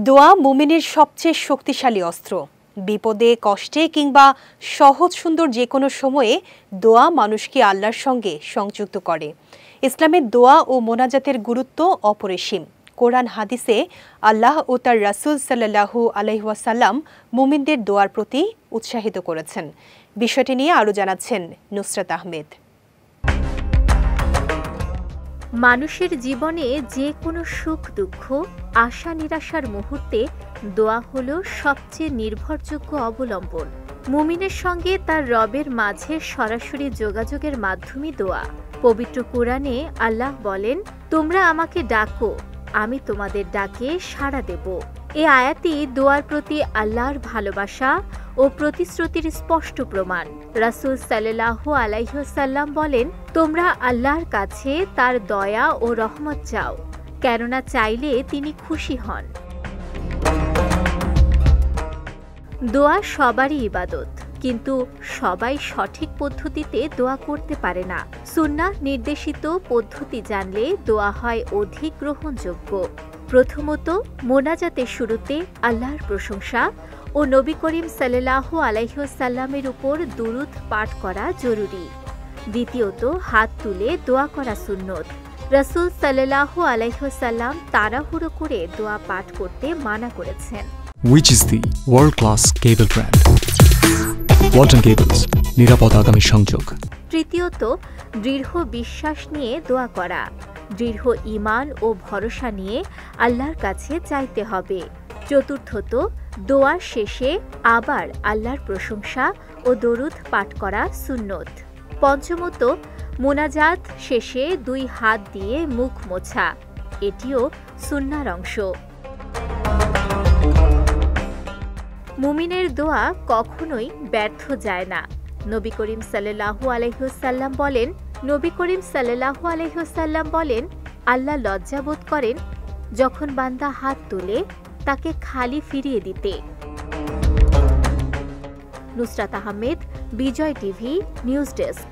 দোয়া মুমিনের সবচেয়ে শক্তিশালী অস্ত্র। বিপদে কষ্টে কিংবা সহজ সুন্দর যে কোনো সময়ে দোয়া মানুষকে আল্লাহর সঙ্গে সংযুক্ত করে। ইসলামের দোয়া ও মোনাজাতের গুরুত্ব অপরিসীম। কোরআন হাদিসে আল্লাহ ও তার রাসূল সাল্লাল্লাহু আলাইহি ওয়াসাল্লাম মুমিনদের দোয়ার প্রতি উৎসাহিত করেছেন। বিষয়টি নিয়ে আরও জানাচ্ছেন নুসরাত আহমেদ। মানুষের জীবনে যে কোনো সুখ দুঃখ আশা নিরাশার মুহূর্তে দোয়া হলো সবচেয়ে নির্ভরযোগ্য অবলম্বন। মুমিনের সঙ্গে তার রবের মাঝে সরাসরি যোগাযোগের মাধ্যমই দোয়া। পবিত্র কোরআনে আল্লাহ বলেন, তোমরা আমাকে ডাকো, আমি তোমাদের ডাকে সাড়া দেব। এ আয়াতই দোয়ার প্রতি আল্লাহর ভালোবাসা ও প্রতিশ্রুতির স্পষ্ট প্রমাণ। রাসূল সাল্লাল্লাহু আলাইহি ওয়াসাল্লাম বলেন, তোমরা আল্লাহর কাছে তার দয়া ও রহমত চাও, কেননা চাইলে তিনি খুশি হন। দোয়া সবারই ইবাদত, কিন্তু সবাই সঠিক পদ্ধতিতে দোয়া করতে পারে না। সুন্নাহ নির্দেশিত পদ্ধতি জানলে দোয়া হয় অধিক গ্রহণযোগ্য। প্রথমত, মোনাজাতের শুরুতে আল্লাহর প্রশংসা ও নবী করিম সাল্লাল্লাহু আলাইহি ওয়াসাল্লামের উপর দুরূদ পাঠ করা জরুরি। দ্বিতীয়ত, হাত তুলে দোয়া করা সুন্নত। রাসূল সাল্লাল্লাহু আলাইহি ওয়াসাল্লাম তাড়াহুড়ো করে দোয়া পাঠ করতে মানা করেছেন। Which is the world-class cable brand? Walton Cables, নিরাপদ আগামী সংযোগ। তৃতীয়ত, দৃঢ় বিশ্বাস নিয়ে দোয়া করা। দৃঢ় ঈমান ও ভরসা নিয়ে আল্লাহর কাছে চাইতে হবে। চতুর্থত, দোয়ার শেষে আবার আল্লাহর প্রশংসা ও দরুদ পাঠ করা সুন্নত। পঞ্চমত, মোনাজাত শেষে 2 হাত দিয়ে মুখ মোছা, এটিও সুন্নাহর অংশ। মুমিনের দোয়া কখনোই ব্যর্থ যায় না। নবী করিম সাল্লাল্লাহু আলাইহি ওয়াসাল্লাম বলেন, আল্লাহ লজ্জাবোধ করেন যখন বান্দা হাত তুলে তাকে খালি ফিরিয়ে দিতে। নুসরাত আহমেদ, বিজয় টিভি, নিউজ ডেস্ক।